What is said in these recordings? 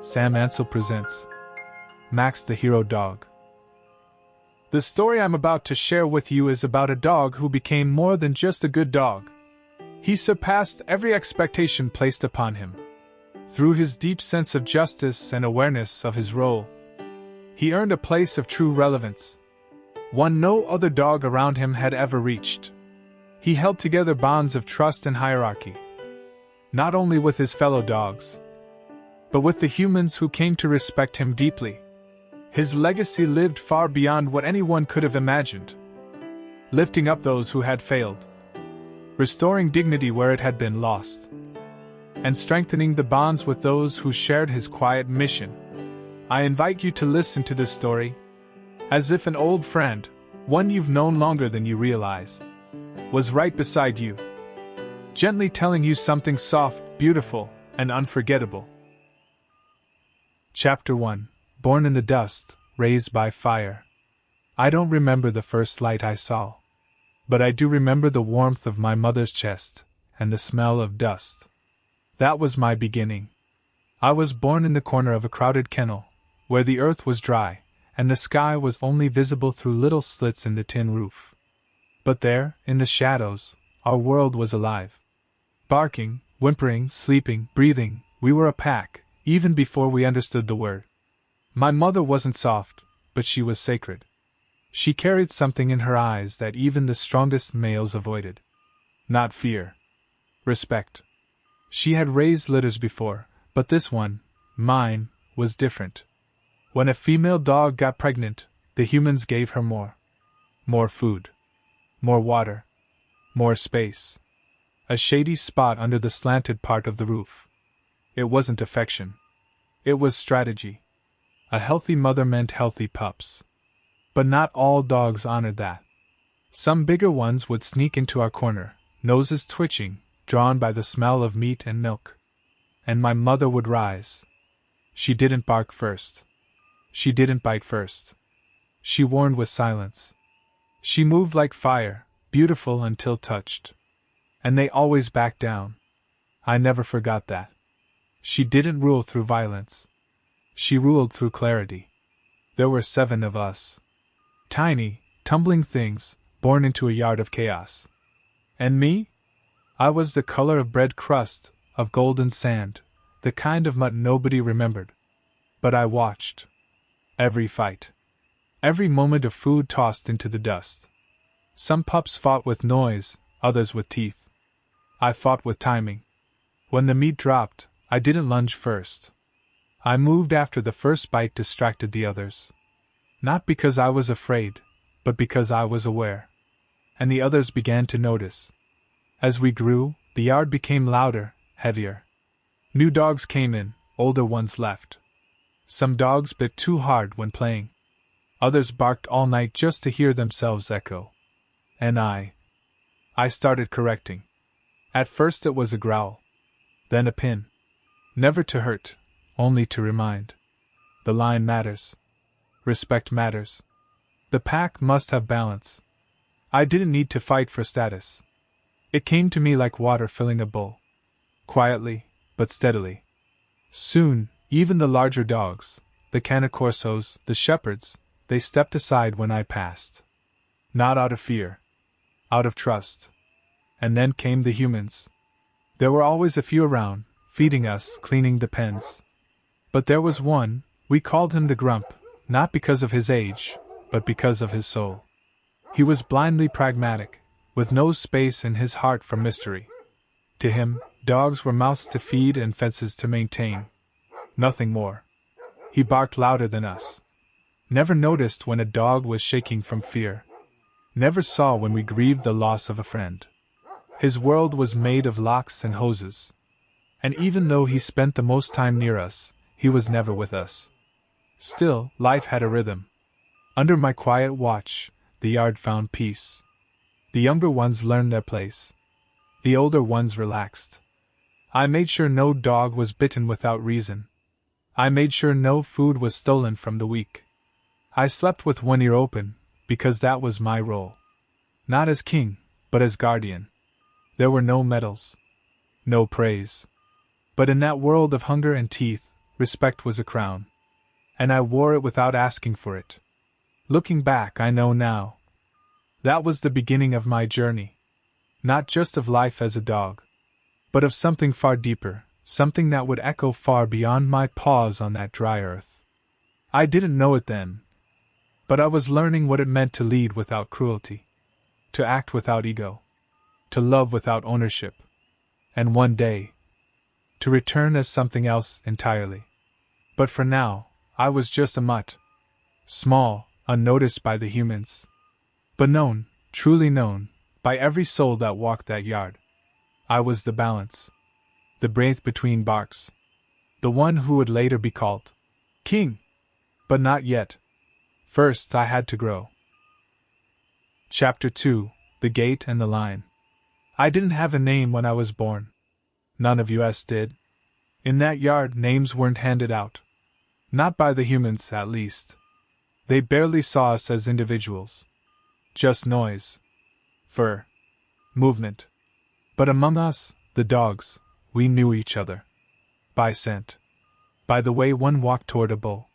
Sam Ansel presents Max the Hero Dog. The story I'm about to share with you is about a dog who became more than just a good dog. He surpassed every expectation placed upon him. Through his deep sense of justice and awareness of his role, he earned a place of true relevance, one no other dog around him had ever reached. He held together bonds of trust and hierarchy, not only with his fellow dogs, but with the humans who came to respect him deeply. His legacy lived far beyond what anyone could have imagined, lifting up those who had failed, restoring dignity where it had been lost, and strengthening the bonds with those who shared his quiet mission. I invite you to listen to this story, as if an old friend, one you've known longer than you realize, was right beside you, gently telling you something soft, beautiful, and unforgettable. Chapter 1. Born in the dust, raised by fire. I don't remember the first light I saw, but I do remember the warmth of my mother's chest, and the smell of dust. That was my beginning. I was born in the corner of a crowded kennel, where the earth was dry, and the sky was only visible through little slits in the tin roof. But there, in the shadows, our world was alive. Barking, whimpering, sleeping, breathing, we were a pack, even before we understood the word. My mother wasn't soft, but she was sacred. She carried something in her eyes that even the strongest males avoided. Not fear. Respect. She had raised litters before, but this one, mine, was different. When a female dog got pregnant, the humans gave her more. More food. More water. More space. A shady spot under the slanted part of the roof. It wasn't affection. It was strategy. A healthy mother meant healthy pups. But not all dogs honored that. Some bigger ones would sneak into our corner, noses twitching, drawn by the smell of meat and milk. And my mother would rise. She didn't bark first. She didn't bite first. She warned with silence. She moved like fire, beautiful until touched. And they always backed down. I never forgot that. She didn't rule through violence. She ruled through clarity. There were 7 of us. Tiny, tumbling things, born into a yard of chaos. And me? I was the color of bread crust, of golden sand, the kind of mutt nobody remembered. But I watched. Every fight. Every moment of food tossed into the dust. Some pups fought with noise, others with teeth. I fought with timing. When the meat dropped, I didn't lunge first. I moved after the first bite distracted the others. Not because I was afraid, but because I was aware. And the others began to notice. As we grew, the yard became louder, heavier. New dogs came in, older ones left. Some dogs bit too hard when playing. Others barked all night just to hear themselves echo. And I started correcting. At first it was a growl. Then a pin. Never to hurt, only to remind. The line matters. Respect matters. The pack must have balance. I didn't need to fight for status. It came to me like water filling a bowl. Quietly, but steadily. Soon, even the larger dogs, the canicorsos, the shepherds, they stepped aside when I passed. Not out of fear. Out of trust. And then came the humans. There were always a few around, feeding us, cleaning the pens. But there was one, we called him the Grump, not because of his age, but because of his soul. He was blindly pragmatic, with no space in his heart for mystery. To him, dogs were mouths to feed and fences to maintain. Nothing more. He barked louder than us. Never noticed when a dog was shaking from fear. Never saw when we grieved the loss of a friend. His world was made of locks and hoses. And even though he spent the most time near us, he was never with us. Still, life had a rhythm. Under my quiet watch, the yard found peace. The younger ones learned their place. The older ones relaxed. I made sure no dog was bitten without reason. I made sure no food was stolen from the weak. I slept with one ear open, because that was my role. Not as king, but as guardian. There were no medals. No praise. But in that world of hunger and teeth, respect was a crown. And I wore it without asking for it. Looking back, I know now. That was the beginning of my journey. Not just of life as a dog, but of something far deeper, something that would echo far beyond my paws on that dry earth. I didn't know it then, but I was learning what it meant to lead without cruelty, to act without ego, to love without ownership, and one day, to return as something else entirely. But for now, I was just a mutt. Small, unnoticed by the humans. But known, truly known, by every soul that walked that yard. I was the balance. The braith between barks. The one who would later be called King. But not yet. First I had to grow. Chapter 2: The Gate and the Line. I didn't have a name when I was born. None of us did. In that yard, names weren't handed out. Not by the humans, at least. They barely saw us as individuals. Just noise. Fur. Movement. But among us, the dogs, we knew each other. By scent. By the way one walked toward a bull.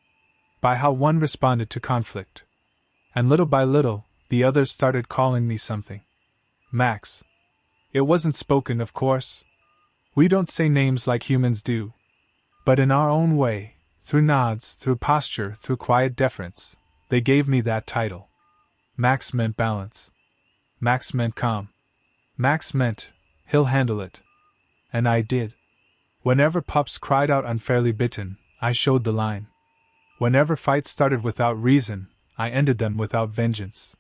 By how one responded to conflict. And little by little, the others started calling me something. Max. It wasn't spoken, of course. We don't say names like humans do. But in our own way, through nods, through posture, through quiet deference, they gave me that title. Max meant balance. Max meant calm. Max meant, he'll handle it. And I did. Whenever pups cried out unfairly bitten, I showed the line. Whenever fights started without reason, I ended them without vengeance.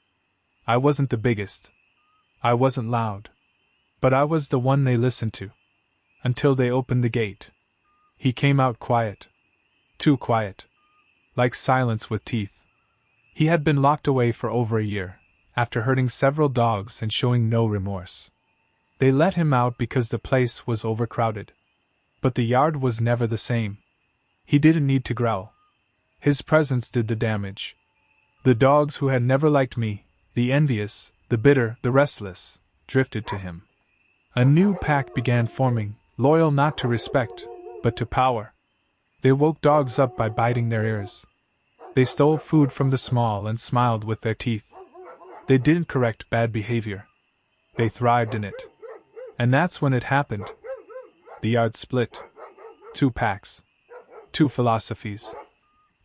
I wasn't the biggest. I wasn't loud. But I was the one they listened to. Until they opened the gate. He came out quiet. Too quiet. Like silence with teeth. He had been locked away for over a year, after hurting several dogs and showing no remorse. They let him out because the place was overcrowded. But the yard was never the same. He didn't need to growl. His presence did the damage. The dogs who had never liked me, the envious, the bitter, the restless, drifted to him. A new pack began forming, loyal not to respect, but to power. They woke dogs up by biting their ears. They stole food from the small and smiled with their teeth. They didn't correct bad behavior. They thrived in it. And that's when it happened. The yard split. 2 packs. 2 philosophies.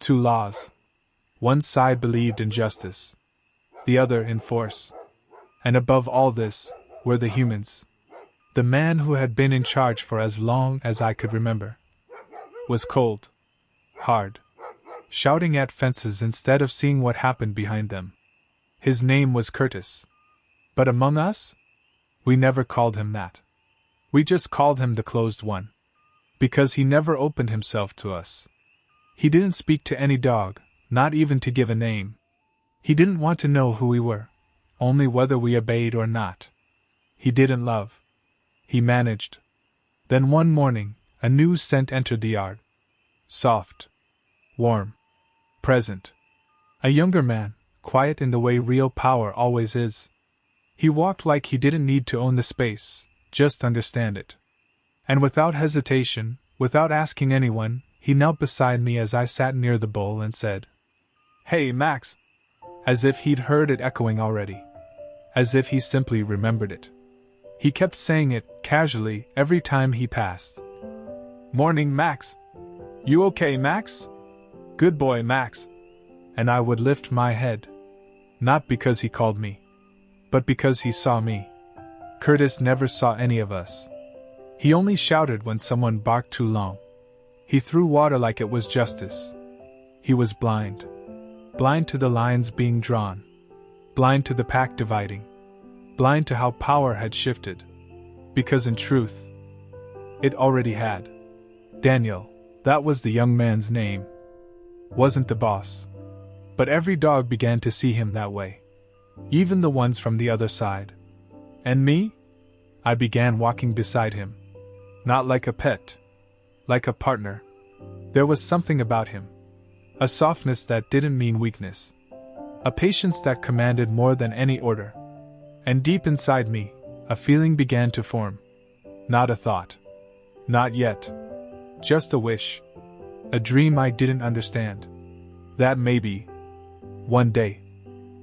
2 laws. One side believed in justice. The other in force. And above all this, were the humans. The man who had been in charge for as long as I could remember was cold. Hard. Shouting at fences instead of seeing what happened behind them. His name was Curtis. But among us? We never called him that. We just called him the Closed One. Because he never opened himself to us. He didn't speak to any dog, not even to give a name. He didn't want to know who we were, only whether we obeyed or not. He didn't love. He managed. Then one morning, a new scent entered the yard. Soft. Warm. Present. A younger man, quiet in the way real power always is. He walked like he didn't need to own the space, just understand it. And without hesitation, without asking anyone, he knelt beside me as I sat near the bull and said, "Hey, Max!" As if he'd heard it echoing already. As if he simply remembered it. He kept saying it, casually, every time he passed. "Morning, Max. You okay, Max? Good boy, Max." And I would lift my head. Not because he called me, but because he saw me. Curtis never saw any of us. He only shouted when someone barked too long. He threw water like it was justice. He was blind. Blind to the lines being drawn. Blind to the pack dividing. Blind to how power had shifted. Because in truth, it already had. Daniel, that was the young man's name, wasn't the boss. But every dog began to see him that way. Even the ones from the other side. And me? I began walking beside him. Not like a pet. Like a partner. There was something about him. A softness that didn't mean weakness. A patience that commanded more than any order. And deep inside me, a feeling began to form. Not a thought. Not yet. Just a wish. a dream I didn't understand. That maybe, one day,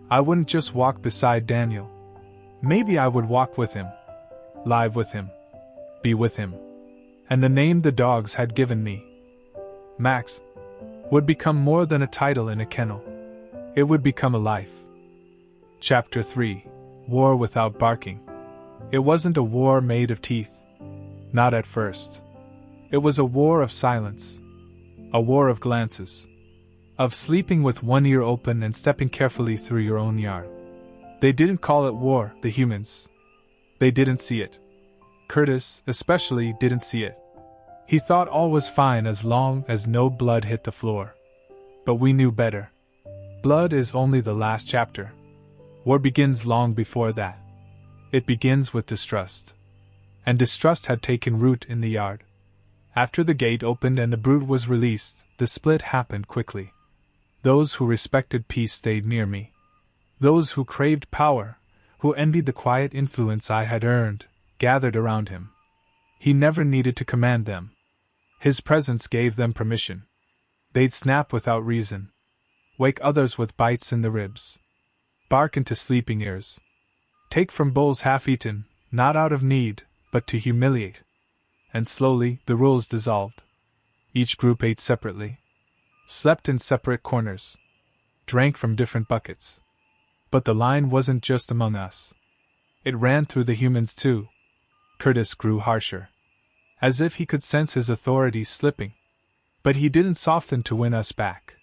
I wouldn't just walk beside Daniel. Maybe I would walk with him, live with him, be with him. And the name the dogs had given me, Max, would become more than a title in a kennel. It would become a life. Chapter 3: War Without Barking. It wasn't a war made of teeth. Not at first. It was a war of silence. A war of glances. Of sleeping with one ear open and stepping carefully through your own yard. They didn't call it war, the humans. They didn't see it. Curtis, especially, didn't see it. He thought all was fine as long as no blood hit the floor. But we knew better. Blood is only the last chapter. War begins long before that. It begins with distrust. And distrust had taken root in the yard. After the gate opened and the brood was released, the split happened quickly. Those who respected peace stayed near me. Those who craved power, who envied the quiet influence I had earned, gathered around him. He never needed to command them. His presence gave them permission. They'd snap without reason. Wake others with bites in the ribs. Bark into sleeping ears. Take from bowls half-eaten, not out of need, but to humiliate. And slowly, the rules dissolved. Each group ate separately. Slept in separate corners. Drank from different buckets. But the line wasn't just among us. It ran through the humans too. Curtis grew harsher. As if he could sense his authority slipping. But he didn't soften to win us back.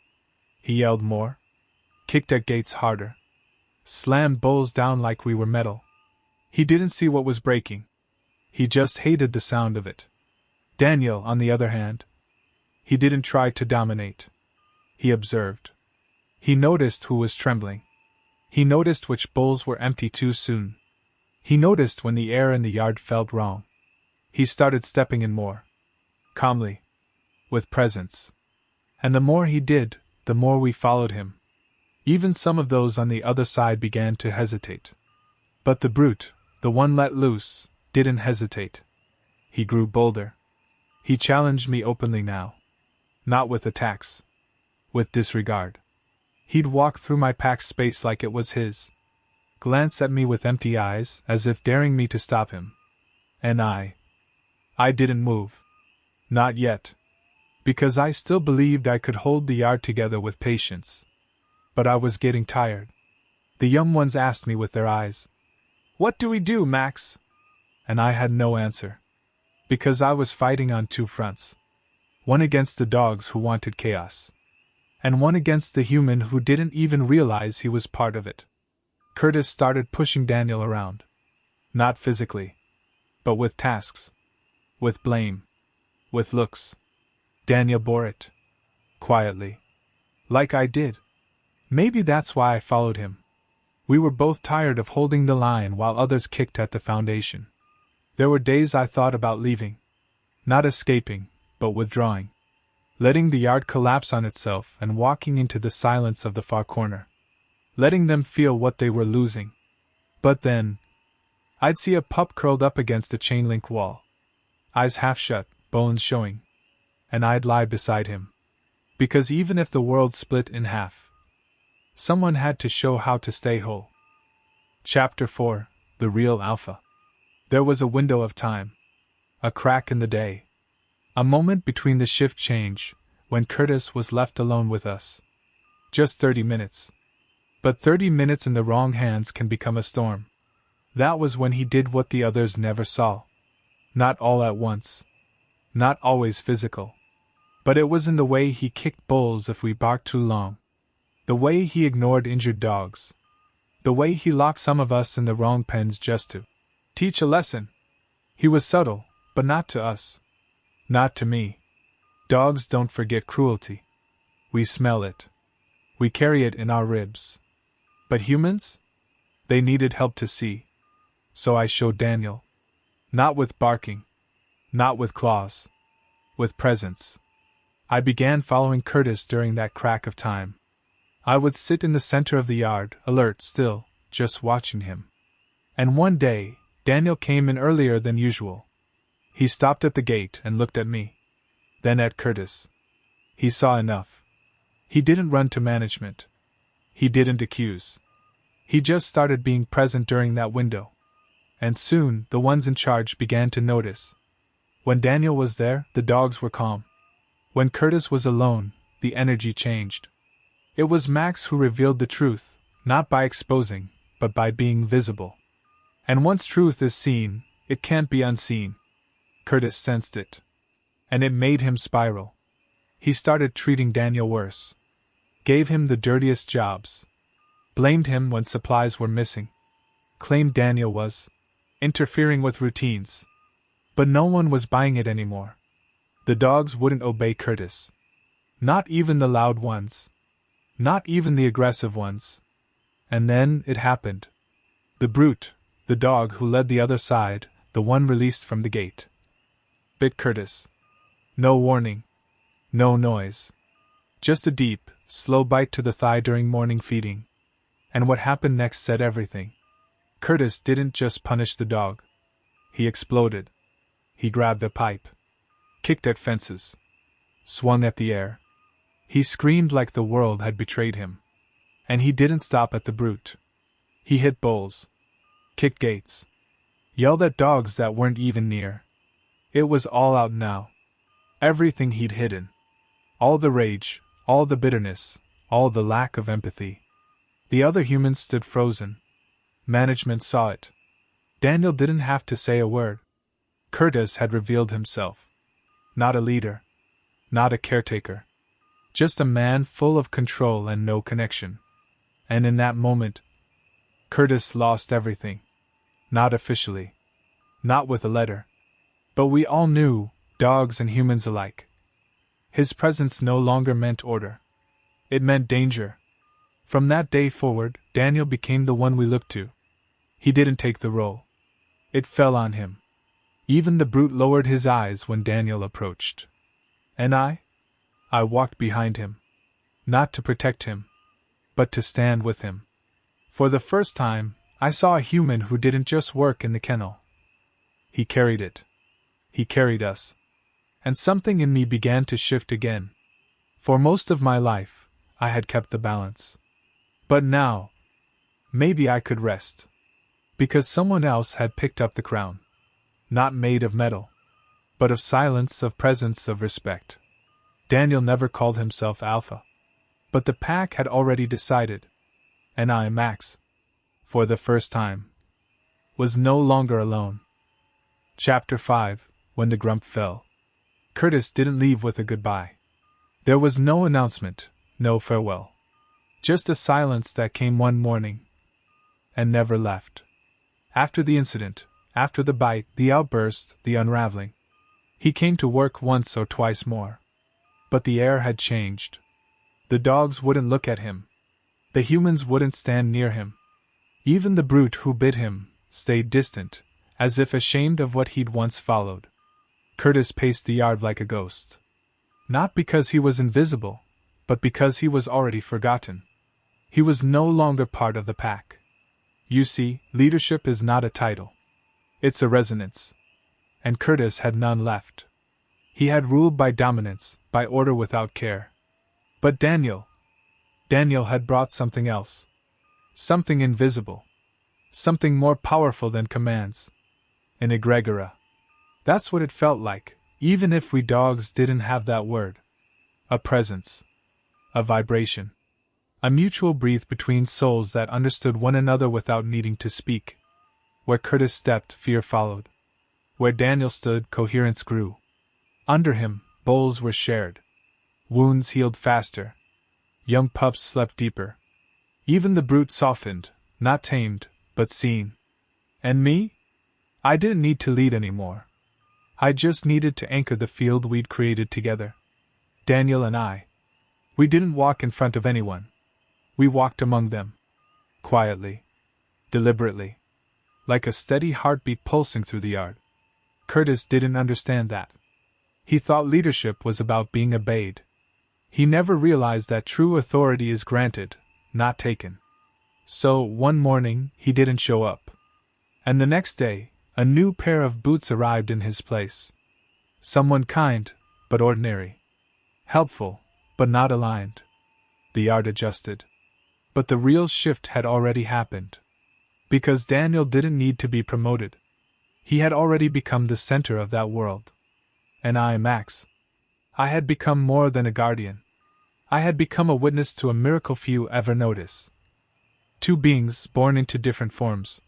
He yelled more. Kicked at gates harder. Slammed bowls down like we were metal. He didn't see what was breaking. He just hated the sound of it. Daniel, on the other hand, he didn't try to dominate. He observed. He noticed who was trembling. He noticed which bowls were empty too soon. He noticed when the air in the yard felt wrong. He started stepping in more. Calmly. With presence. And the more he did, the more we followed him. Even some of those on the other side began to hesitate. But the brute, the one let loose, didn't hesitate. He grew bolder. He challenged me openly now. Not with attacks. With disregard. He'd walk through my packed space like it was his. Glance at me with empty eyes, as if daring me to stop him. And I didn't move. Not yet. Because I still believed I could hold the yard together with patience. But I was getting tired. The young ones asked me with their eyes, "What do we do, Max?" And I had no answer. Because I was fighting on two fronts. One against the dogs who wanted chaos. And one against the human who didn't even realize he was part of it. Curtis started pushing Daniel around. Not physically. But with tasks. With blame. With looks. Daniel bore it. Quietly. Like I did. Maybe that's why I followed him. We were both tired of holding the line while others kicked at the foundation. There were days I thought about leaving. Not escaping, but withdrawing. Letting the yard collapse on itself and walking into the silence of the far corner. Letting them feel what they were losing. But then, I'd see a pup curled up against a chain-link wall. Eyes half shut, bones showing. And I'd lie beside him. Because even if the world split in half, someone had to show how to stay whole. Chapter 4: The Real Alpha. There was a window of time. A crack in the day. A moment between the shift change, when Curtis was left alone with us. Just 30 minutes. But 30 minutes in the wrong hands can become a storm. That was when he did what the others never saw. Not all at once. Not always physical. But it was in the way he kicked bowls if we barked too long. The way he ignored injured dogs. The way he locked some of us in the wrong pens just to teach a lesson. He was subtle, but not to us. Not to me. Dogs don't forget cruelty. We smell it. We carry it in our ribs. But humans? They needed help to see. So I showed Daniel. Not with barking. Not with claws. With presence. I began following Curtis during that crack of time. I would sit in the center of the yard, alert still, just watching him. And one day, Daniel came in earlier than usual. He stopped at the gate and looked at me. Then at Curtis. He saw enough. He didn't run to management. He didn't accuse. He just started being present during that window. And soon, the ones in charge began to notice. When Daniel was there, the dogs were calm. When Curtis was alone, the energy changed. It was Max who revealed the truth, not by exposing, but by being visible. And once truth is seen, it can't be unseen. Curtis sensed it. And it made him spiral. He started treating Daniel worse. Gave him the dirtiest jobs. Blamed him when supplies were missing. Claimed Daniel was interfering with routines. But no one was buying it anymore. The dogs wouldn't obey Curtis. Not even the loud ones. Not even the aggressive ones. And then it happened. The brute, the dog who led the other side, the one released from the gate, bit Curtis. No warning. No noise. Just a deep, slow bite to the thigh during morning feeding. And what happened next said everything. Curtis didn't just punish the dog. He exploded. He grabbed a pipe. Kicked at fences. Swung at the air. He screamed like the world had betrayed him. And he didn't stop at the brute. He hit bowls. Kicked gates. Yelled at dogs that weren't even near. It was all out now. Everything he'd hidden. All the rage, all the bitterness, all the lack of empathy. The other humans stood frozen. Management saw it. Daniel didn't have to say a word. Curtis had revealed himself. Not a leader. Not a caretaker. Just a man full of control and no connection. And in that moment, Curtis lost everything. Not officially. Not with a letter. But we all knew, dogs and humans alike. His presence no longer meant order. It meant danger. From that day forward, Daniel became the one we looked to. He didn't take the role. It fell on him. Even the brute lowered his eyes when Daniel approached. And I walked behind him. Not to protect him, but to stand with him. For the first time, I saw a human who didn't just work in the kennel. He carried it. He carried us. And something in me began to shift again. For most of my life, I had kept the balance. But now, maybe I could rest. Because someone else had picked up the crown. Not made of metal, but of silence, of presence, of respect. Daniel never called himself Alpha. But the pack had already decided. And I, Max, for the first time, was no longer alone. Chapter 5, When the Grump Fell. Curtis didn't leave with a goodbye. There was no announcement, no farewell. Just a silence that came one morning and never left. After the incident, after the bite, the outburst, the unraveling, he came to work once or twice more. But the air had changed. The dogs wouldn't look at him. The humans wouldn't stand near him. Even the brute who bit him stayed distant, as if ashamed of what he'd once followed. Curtis paced the yard like a ghost. Not because he was invisible, but because he was already forgotten. He was no longer part of the pack. You see, leadership is not a title. It's a resonance. And Curtis had none left. He had ruled by dominance, by order without care. But Daniel had brought something else. Something invisible. Something more powerful than commands. An egregora. That's what it felt like, even if we dogs didn't have that word. A presence. A vibration. A mutual breath between souls that understood one another without needing to speak. Where Curtis stepped, fear followed. Where Daniel stood, coherence grew. Under him, bowls were shared. Wounds healed faster. Young pups slept deeper. Even the brute softened, not tamed, but seen. And me? I didn't need to lead anymore. I just needed to anchor the field we'd created together. Daniel and I. We didn't walk in front of anyone. We walked among them. Quietly. Deliberately. Like a steady heartbeat pulsing through the yard. Curtis didn't understand that. He thought leadership was about being obeyed. He never realized that true authority is granted, not taken. So, one morning, he didn't show up. And the next day, a new pair of boots arrived in his place. Someone kind, but ordinary. Helpful, but not aligned. The yard adjusted. But the real shift had already happened. Because Daniel didn't need to be promoted. He had already become the center of that world. And I, Max. I had become more than a guardian. I had become a witness to a miracle few ever notice. Two beings born into different forms,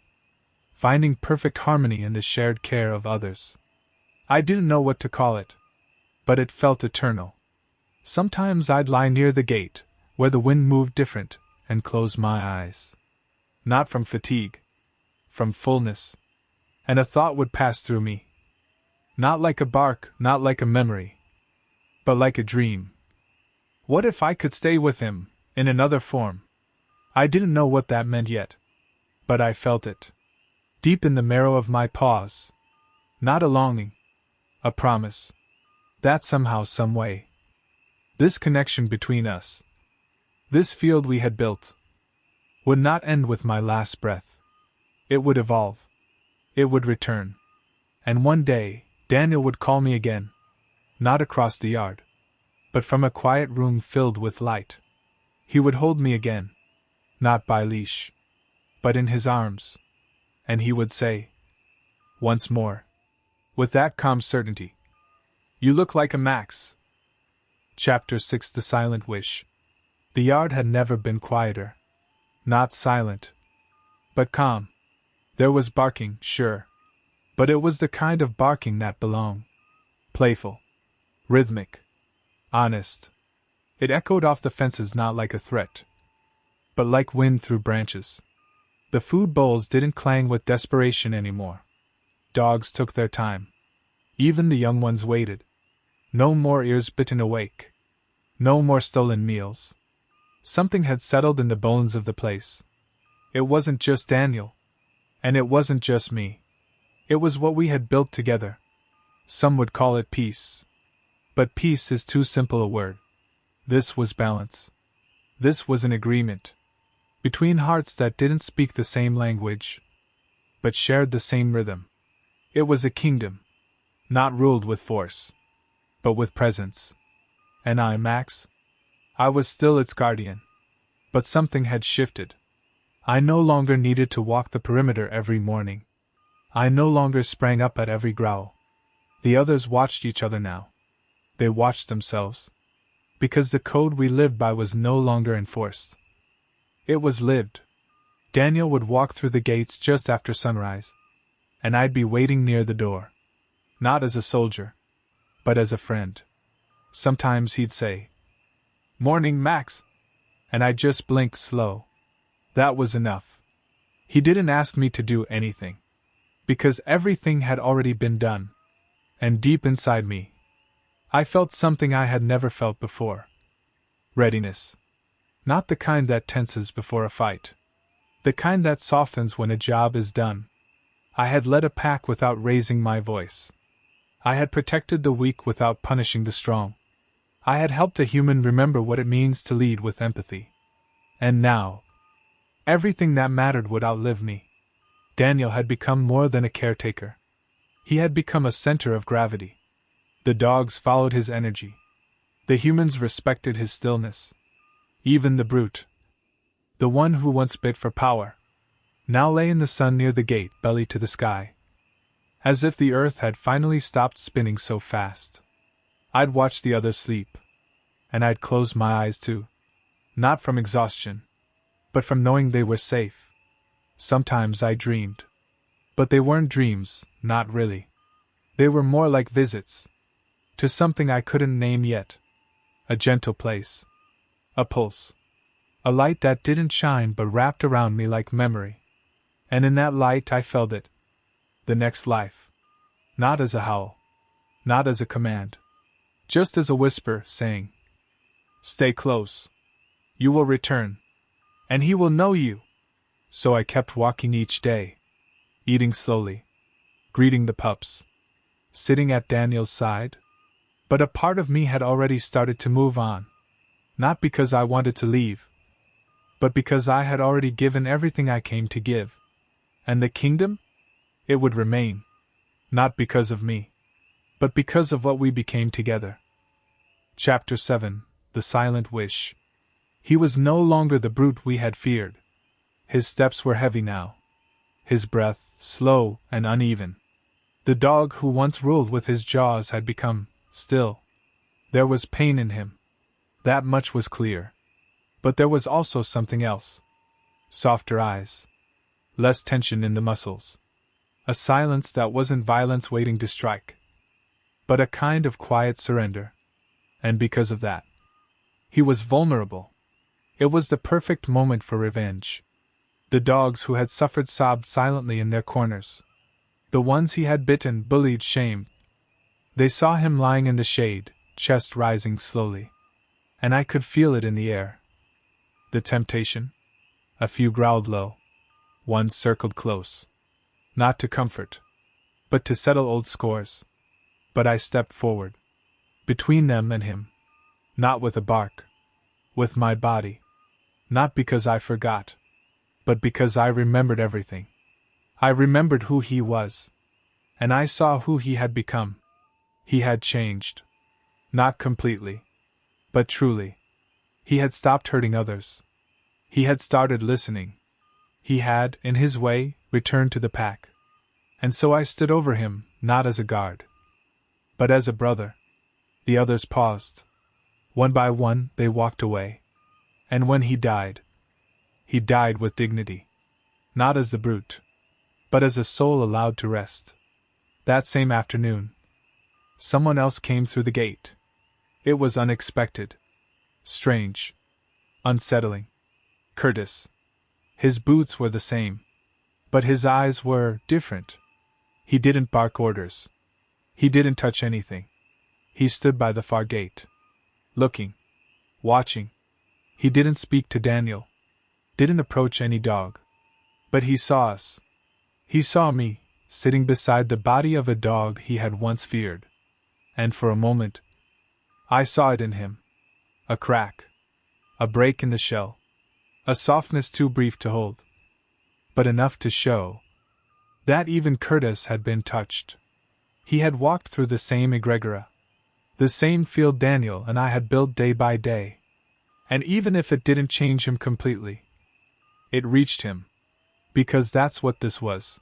finding perfect harmony in the shared care of others. I didn't know what to call it, but it felt eternal. Sometimes I'd lie near the gate, where the wind moved different, and close my eyes. Not from fatigue, from fullness. And a thought would pass through me. Not like a bark, not like a memory, but like a dream. What if I could stay with him, in another form? I didn't know what that meant yet, but I felt it. Deep in the marrow of my paws. Not a longing, a promise. That somehow, some way. This connection between us, this field we had built, would not end with my last breath. It would evolve. It would return. And one day, Daniel would call me again. Not across the yard, but from a quiet room filled with light. He would hold me again. Not by leash, but in his arms. And he would say, once more, with that calm certainty, "You look like a Max." Chapter 6: The Silent Wish. The yard had never been quieter. Not silent, but calm. There was barking, sure, but it was the kind of barking that belonged. Playful, rhythmic, honest. It echoed off the fences not like a threat, but like wind through branches. The food bowls didn't clang with desperation anymore. Dogs took their time. Even the young ones waited. No more ears bitten awake. No more stolen meals. Something had settled in the bones of the place. It wasn't just Daniel. And it wasn't just me. It was what we had built together. Some would call it peace. But peace is too simple a word. This was balance. This was an agreement. Between hearts that didn't speak the same language, but shared the same rhythm. It was a kingdom. Not ruled with force, but with presence. And I, Max? I was still its guardian. But something had shifted. I no longer needed to walk the perimeter every morning. I no longer sprang up at every growl. The others watched each other now. They watched themselves. Because the code we lived by was no longer enforced. It was lived. Daniel would walk through the gates just after sunrise, and I'd be waiting near the door. Not as a soldier, but as a friend. Sometimes he'd say, "Morning, Max," and I'd just blink slow. That was enough. He didn't ask me to do anything, because everything had already been done. And deep inside me, I felt something I had never felt before. Readiness. Not the kind that tenses before a fight. The kind that softens when a job is done. I had led a pack without raising my voice. I had protected the weak without punishing the strong. I had helped a human remember what it means to lead with empathy. And now, everything that mattered would outlive me. Daniel had become more than a caretaker. He had become a center of gravity. The dogs followed his energy. The humans respected his stillness. Even the brute, the one who once bit for power, now lay in the sun near the gate, belly to the sky. As if the earth had finally stopped spinning so fast. I'd watch the others sleep. And I'd close my eyes too. Not from exhaustion, but from knowing they were safe. Sometimes I dreamed. But they weren't dreams, not really. They were more like visits. To something I couldn't name yet. A gentle place. A pulse. A light that didn't shine but wrapped around me like memory. And in that light I felt it. The next life. Not as a howl. Not as a command. Just as a whisper saying, "Stay close. You will return. And he will know you." So I kept walking each day. Eating slowly. Greeting the pups. Sitting at Daniel's side. But a part of me had already started to move on. Not because I wanted to leave, but because I had already given everything I came to give. And the kingdom? It would remain. Not because of me, but because of what we became together. Chapter 7: the silent wish. He was no longer the brute we had feared. His steps were heavy now. His breath slow and uneven. The dog who once ruled with his jaws had become still. There was pain in him. That much was clear. But there was also something else. Softer eyes. Less tension in the muscles. A silence that wasn't violence waiting to strike, but a kind of quiet surrender. And because of that, he was vulnerable. It was the perfect moment for revenge. The dogs who had suffered sobbed silently in their corners. The ones he had bitten bullied shamed. They saw him lying in the shade, chest rising slowly. And I could feel it in the air. The temptation? A few growled low. One circled close. Not to comfort, but to settle old scores. But I stepped forward. Between them and him. Not with a bark. With my body. Not because I forgot, but because I remembered everything. I remembered who he was. And I saw who he had become. He had changed. Not completely, but truly. He had stopped hurting others. He had started listening. He had, in his way, returned to the pack. And so I stood over him, not as a guard, but as a brother. The others paused. One by one, they walked away. And when he died with dignity. Not as the brute, but as a soul allowed to rest. That same afternoon, someone else came through the gate. It was unexpected. Strange. Unsettling. Curtis. His boots were the same. But his eyes were different. He didn't bark orders. He didn't touch anything. He stood by the far gate. Looking. Watching. He didn't speak to Daniel. Didn't approach any dog. But he saw us. He saw me, sitting beside the body of a dog he had once feared. And for a moment, I saw it in him. A crack. A break in the shell. A softness too brief to hold. But enough to show that even Curtis had been touched. He had walked through the same egregora. The same field Daniel and I had built day by day. And even if it didn't change him completely, it reached him. Because that's what this was.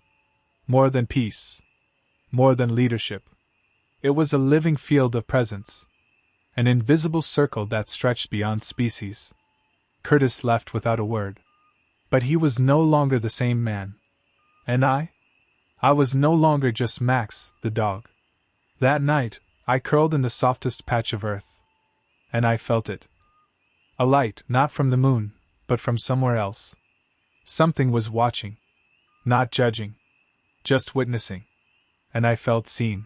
More than peace. More than leadership. It was a living field of presence. An invisible circle that stretched beyond species. Curtis left without a word. But he was no longer the same man. And I was no longer just Max, the dog. That night, I curled in the softest patch of earth. And I felt it. A light, not from the moon, but from somewhere else. Something was watching. Not judging. Just witnessing. And I felt seen.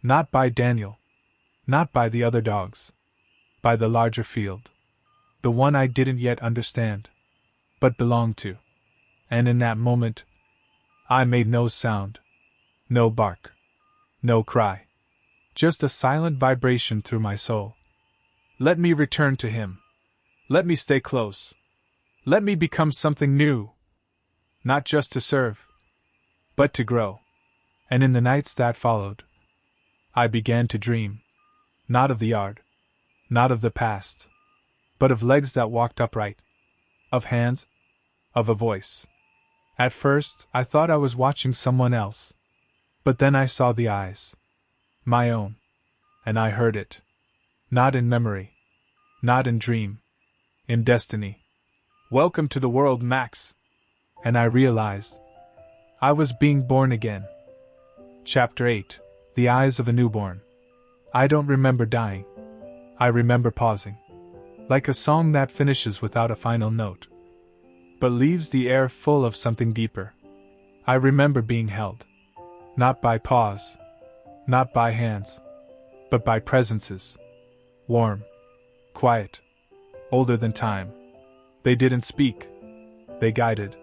Not by Daniel. Not by the other dogs. By the larger field. The one I didn't yet understand. But belonged to. And in that moment, I made no sound. No bark. No cry. Just a silent vibration through my soul. Let me return to him. Let me stay close. Let me become something new. Not just to serve, but to grow. And in the nights that followed, I began to dream. Not of the yard. Not of the past. But of legs that walked upright. Of hands. Of a voice. At first, I thought I was watching someone else. But then I saw the eyes. My own. And I heard it. Not in memory. Not in dream. In destiny. Welcome to the world, Max. And I realized I was being born again. Chapter 8. The Eyes of a Newborn. I don't remember dying. I remember pausing. Like a song that finishes without a final note, but leaves the air full of something deeper. I remember being held. Not by paws. Not by hands. But by presences. Warm. Quiet. Older than time. They didn't speak. They guided.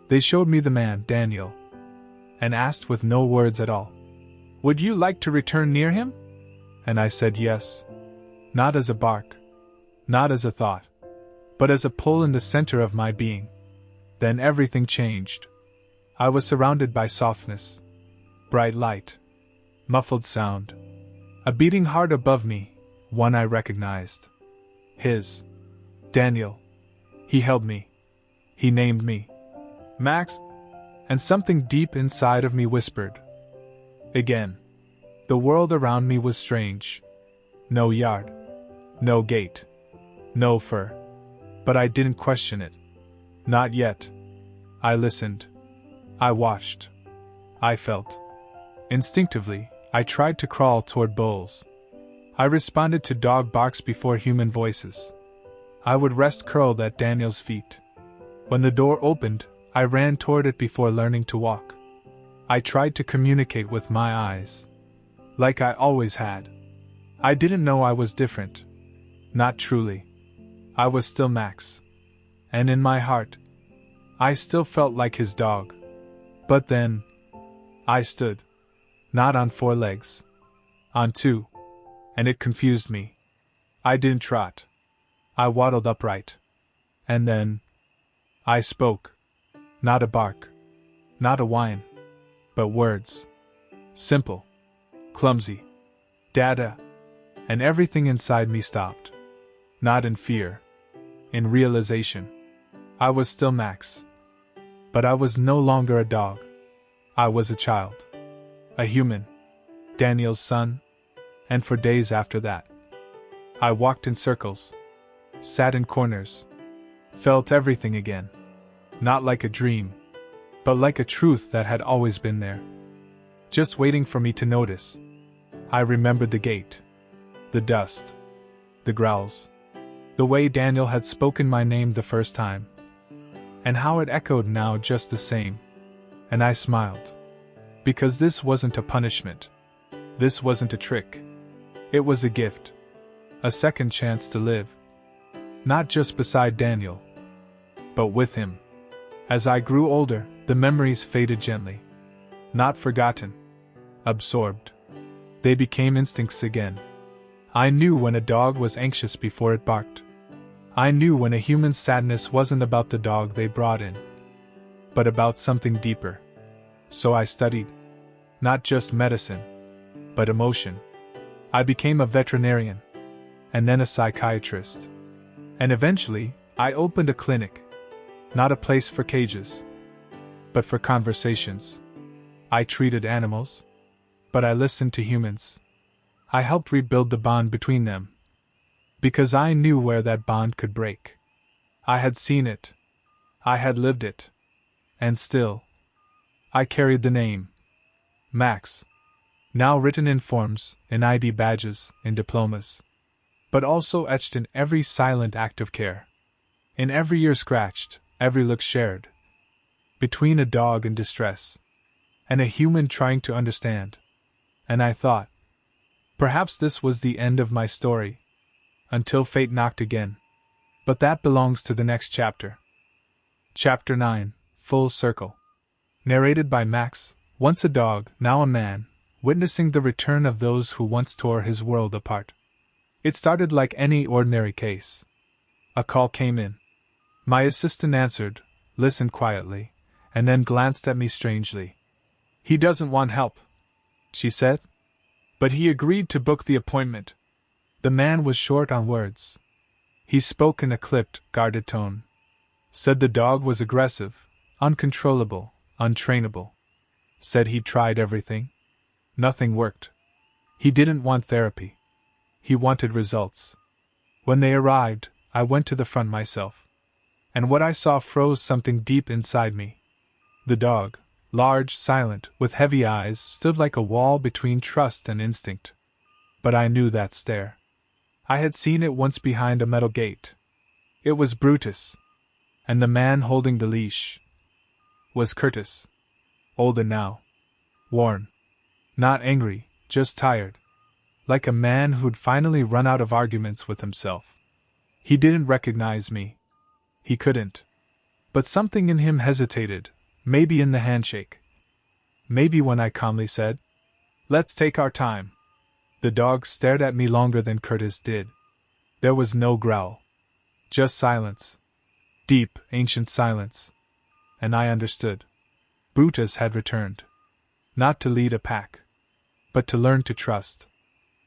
They showed me the man, Daniel. And asked with no words at all, "Would you like to return near him?" And I said yes. Not as a bark. Not as a thought. But as a pull in the center of my being. Then everything changed. I was surrounded by softness. Bright light. Muffled sound. A beating heart above me, one I recognized. His. Daniel. He held me. He named me. Max. And something deep inside of me whispered. Again. The world around me was strange. No yard. No gate. No fur. But I didn't question it. Not yet. I listened. I watched. I felt. Instinctively, I tried to crawl toward Bowles. I responded to dog barks before human voices. I would rest curled at Daniel's feet. When the door opened, I ran toward it before learning to walk. I tried to communicate with my eyes. Like I always had. I didn't know I was different. Not truly. I was still Max. And in my heart, I still felt like his dog. But then, I stood. Not on 4 legs. On 2. And it confused me. I didn't trot. I waddled upright. And then, I spoke. Not a bark. Not a whine. But words. Simple. Clumsy. Dada. And everything inside me stopped. Not in fear. In realization. I was still Max. But I was no longer a dog. I was a child. A human. Daniel's son. And for days after that, I walked in circles. Sat in corners. Felt everything again. Not like a dream, but like a truth that had always been there. Just waiting for me to notice. I remembered the gate. The dust. The growls. The way Daniel had spoken my name the first time. And how it echoed now just the same. And I smiled. Because this wasn't a punishment. This wasn't a trick. It was a gift. A second chance to live. Not just beside Daniel, but with him. As I grew older, the memories faded gently. Not forgotten. Absorbed. They became instincts again. I knew when a dog was anxious before it barked. I knew when a human's sadness wasn't about the dog they brought in, but about something deeper. So I studied. Not just medicine, but emotion. I became a veterinarian, and then a psychiatrist. And eventually, I opened a clinic. Not a place for cages, but for conversations. I treated animals, but I listened to humans. I helped rebuild the bond between them. Because I knew where that bond could break. I had seen it. I had lived it. And still, I carried the name. Max. Now written in forms, in ID badges, in diplomas. But also etched in every silent act of care. In every ear scratched, every look shared. Between a dog in distress. And a human trying to understand. And I thought, perhaps this was the end of my story. Until fate knocked again. But that belongs to the next chapter. Chapter 9, Full Circle. Narrated by Max, once a dog, now a man, witnessing the return of those who once tore his world apart. It started like any ordinary case. A call came in. My assistant answered, listened quietly, and then glanced at me strangely. "He doesn't want help," she said. "But he agreed to book the appointment." The man was short on words. He spoke in a clipped, guarded tone. Said the dog was aggressive, uncontrollable, untrainable. Said he'd tried everything. Nothing worked. He didn't want therapy. He wanted results. When they arrived, I went to the front myself. And what I saw froze something deep inside me. The dog, large, silent, with heavy eyes, stood like a wall between trust and instinct. But I knew that stare. I had seen it once behind a metal gate. It was Brutus. And the man holding the leash was Curtis. Older now. Worn. Not angry, just tired. Like a man who'd finally run out of arguments with himself. He didn't recognize me. He couldn't. But something in him hesitated, maybe in the handshake. Maybe when I calmly said, "Let's take our time." The dog stared at me longer than Curtis did. There was no growl. Just silence. Deep, ancient silence. And I understood. Brutus had returned. Not to lead a pack. But to learn to trust.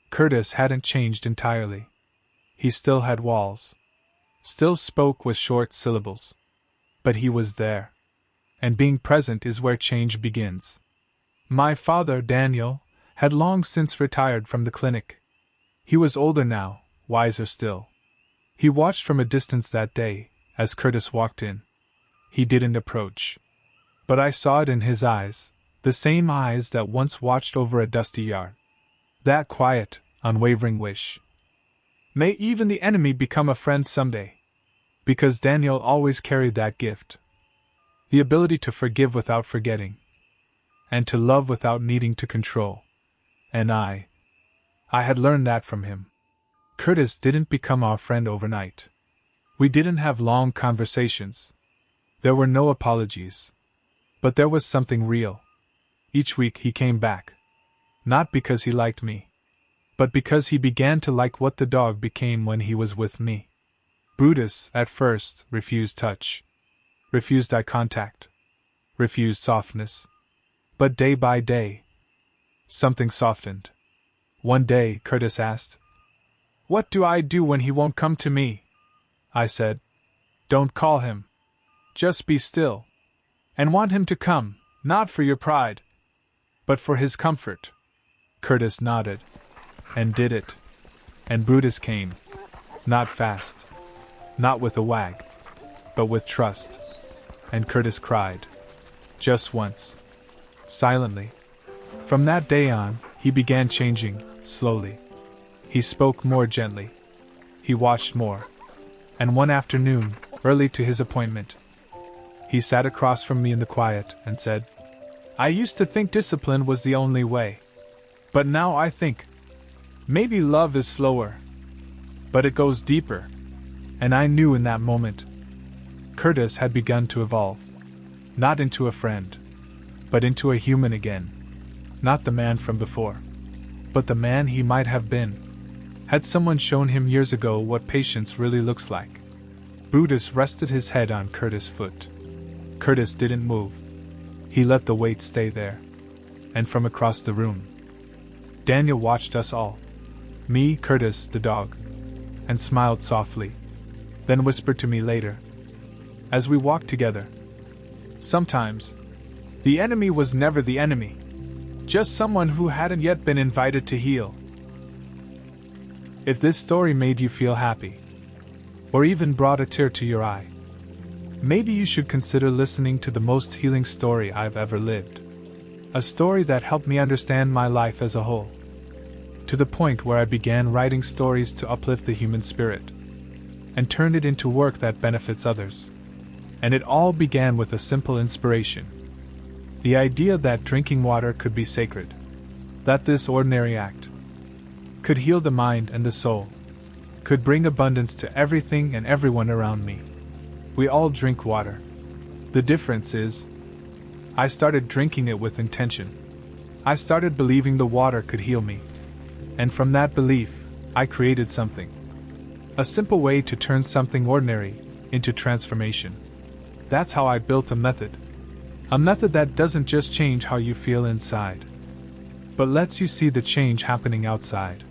Curtis hadn't changed entirely. He still had walls. Still spoke with short syllables. But he was there. And being present is where change begins. My father, Daniel, had long since retired from the clinic. He was older now, wiser still. He watched from a distance that day, as Curtis walked in. He didn't approach. But I saw it in his eyes, the same eyes that once watched over a dusty yard. That quiet, unwavering wish. May even the enemy become a friend someday. Because Daniel always carried that gift. The ability to forgive without forgetting. And to love without needing to control. And I had learned that from him. Curtis didn't become our friend overnight. We didn't have long conversations. There were no apologies. But there was something real. Each week he came back. Not because he liked me. But because he began to like what the dog became when he was with me. Brutus, at first, refused touch. Refused eye contact. Refused softness. But day by day, something softened. One day, Curtis asked, "What do I do when he won't come to me?" I said, "Don't call him. Just be still. And want him to come, not for your pride, but for his comfort." Curtis nodded. And did it. And Brutus came. Not fast. Not with a wag. But with trust. And Curtis cried. Just once. Silently. From that day on, he began changing, slowly. He spoke more gently. He watched more. And one afternoon, early to his appointment, he sat across from me in the quiet and said, "I used to think discipline was the only way. But now I think maybe love is slower. But it goes deeper." And I knew in that moment, Curtis had begun to evolve. Not into a friend, but into a human again. Not the man from before, but the man he might have been, had someone shown him years ago what patience really looks like. Brutus rested his head on Curtis' foot. Curtis didn't move. He let the weight stay there. And from across the room, Daniel watched us all. Me, Curtis, the dog, and smiled softly. Then whispered to me later, as we walked together, "Sometimes, the enemy was never the enemy. Just someone who hadn't yet been invited to heal." If this story made you feel happy, or even brought a tear to your eye, maybe you should consider listening to the most healing story I've ever lived. A story that helped me understand my life as a whole. To the point where I began writing stories to uplift the human spirit, and turned it into work that benefits others. And it all began with a simple inspiration. The idea that drinking water could be sacred. That this ordinary act could heal the mind and the soul. Could bring abundance to everything and everyone around me. We all drink water. The difference is, I started drinking it with intention. I started believing the water could heal me. And from that belief, I created something. A simple way to turn something ordinary into transformation. That's how I built a method. A method that doesn't just change how you feel inside, but lets you see the change happening outside.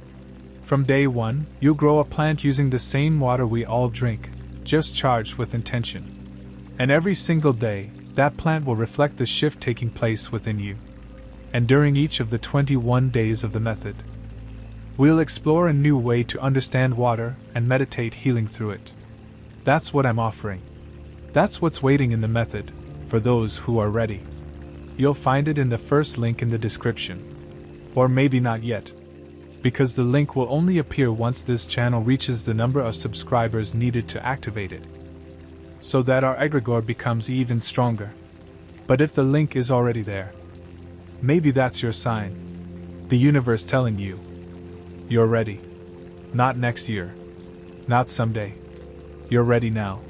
From day one, you'll grow a plant using the same water we all drink, just charged with intention. And every single day, that plant will reflect the shift taking place within you. And during each of the 21 days of the method, we'll explore a new way to understand water and meditate healing through it. That's what I'm offering. That's what's waiting in the method, for those who are ready. You'll find it in the first link in the description. Or maybe not yet, because the link will only appear once this channel reaches the number of subscribers needed to activate it, so that our egregore becomes even stronger. But if the link is already there, maybe that's your sign. The universe telling you, you're ready. Not next year. Not someday. You're ready now.